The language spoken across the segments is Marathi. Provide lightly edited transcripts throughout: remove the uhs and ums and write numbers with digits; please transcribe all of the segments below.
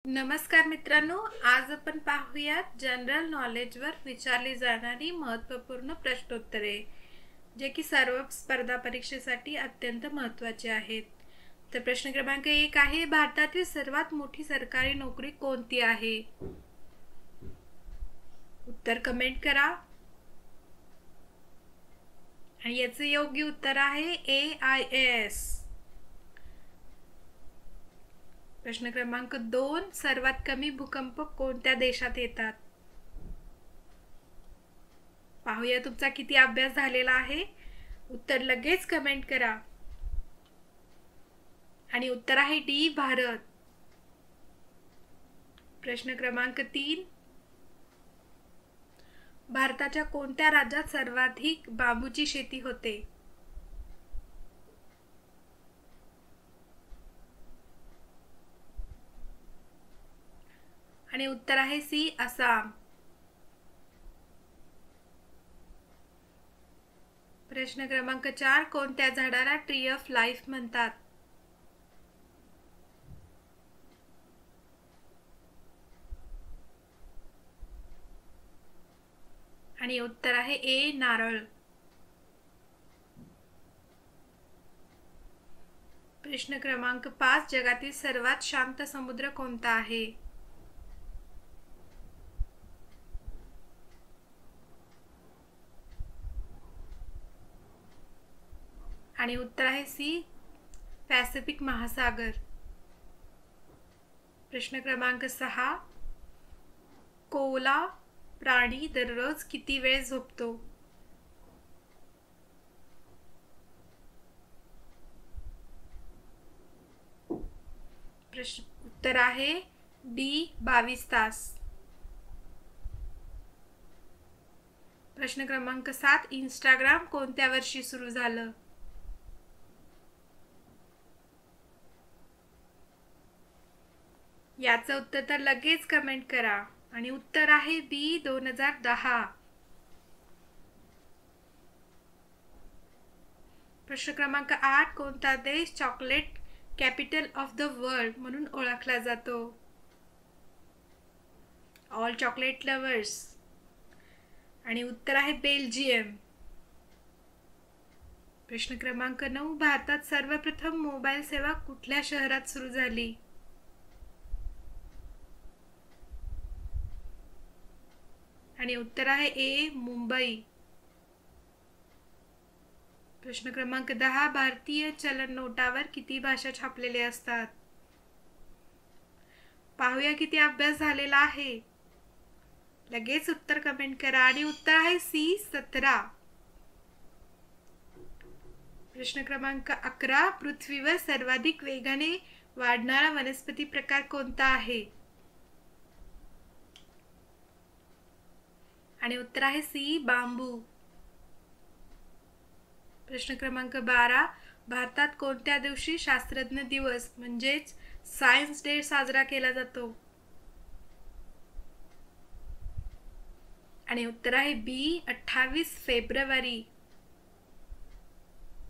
नमस्कार मित्रांनो, आज आपण पाहूयात जनरल नॉलेजवर विचारली जाणारी महत्त्वपूर्ण प्रश्नोत्तरे, जे की सर्व स्पर्धा परीक्षेसाठी अत्यंत महत्त्वाचे आहेत. तर प्रश्न क्रमांक 1 आहे, भारतातील सर्वात मोठी सरकारी नोकरी कोणती आहे? उत्तर कमेंट करा. आणि याचे योग्य उत्तर आहे AIAS. प्रश्न क्रमांक 2, सर्वात कमी भूकंप कोणत्या देशात येतात? पाहूया तुमचा किती अभ्यास झालेला आहे. उत्तर लगेच कमेंट करा. आणि उत्तर आहे डी, भारत. प्रश्न क्रमांक 3, भारताच्या कोणत्या राज्यात सर्वाधिक बांबूची शेती होते? आणि उत्तर आहे सी, आसाम. प्रश्न क्रमांक 4, कोणत्या झाडाला ट्री ऑफ लाईफ म्हणतात? आणि उत्तर आहे ए, नारळ. प्रश्न क्रमांक 5, जगातील सर्वात शांत समुद्र कोणता आहे? आणि उत्तर आहे सी, पॅसिफिक महासागर. प्रश्न क्रमांक 6, कोवला प्राणी दररोज किती वेळ झोपतो? उत्तर आहे डी, 22 तास. प्रश्न क्रमांक 7, इंस्टाग्राम कोणत्या वर्षी सुरू झालं? याचं उत्तर तर लगेच कमेंट करा. आणि उत्तर आहे बी, 2010. प्रश्न क्रमांक 8, कोणता देश chocolate capital of the world म्हणून ओळखला जातो? All chocolate lovers. आणि उत्तर आहे बेल्जियम. प्रश्न क्रमांक 9, भारतात सर्वप्रथम मोबाईल सेवा कुठल्या शहरात सुरू झाली? आणि उत्तर आहे ए, मुंबई. प्रश्न क्रमांक 10, भारतीय चलन नोटावर किती भाषा छापलेले असतात? पाहूया किती अभ्यास झालेला आहे. लगेच उत्तर कमेंट करा. आणि उत्तर आहे सी, 17. प्रश्न क्रमांक 11, पृथ्वीवर सर्वाधिक वेगाने वाढणारा वनस्पती प्रकार कोणता आहे? आणि उत्तर आहे सी, बांबू. प्रश्न क्रमांक 12, भारतात कोणत्या दिवशी शास्त्रज्ञ दिवस म्हणजेच सायन्स डे साजरा केला जातो? आणि उत्तर आहे बी, 28 फेब्रुवारी.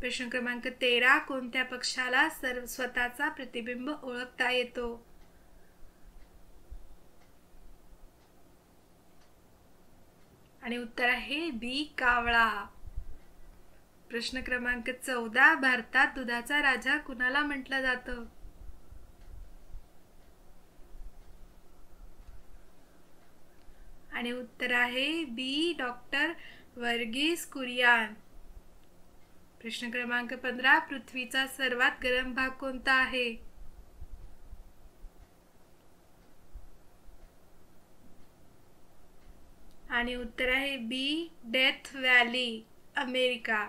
प्रश्न क्रमांक 13, कोणत्या पक्षाला स्वतःचा प्रतिबिंब ओळखता येतो? आणि उत्तर आहे बी, कावळा. प्रश्न क्रमांक 14, भारतात दुधाचा राजा कुणाला म्हटलं जातं? आणि उत्तर आहे बी, डॉक्टर वर्गीस कुरियन. प्रश्न क्रमांक 15, पृथ्वीचा सर्वात गरम भाग कोणता आहे? आणि उत्तर आहे बी, डेथ व्हॅली, अमेरिका.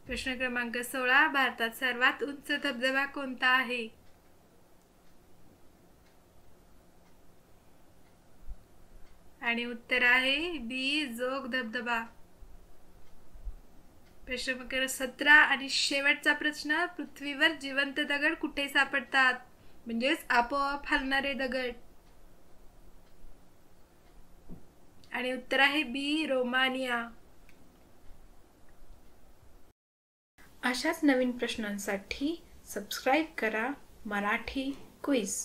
प्रश्न क्रमांक 16, भारतात सर्वात उंच धबधबा कोणता आहे? आणि उत्तर आहे बी, जोग धबधबा. प्रश्न क्रमांक 17 आणि शेवटचा प्रश्न, पृथ्वीवर जिवंत दगड कुठे सापडतात? म्हणजेच आपोआप हलणारे दगड. आणि उत्तर आहे बी, रोमानिया. अशाच नवीन प्रश्नांसाठी सबस्क्राईब करा मराठी क्विज.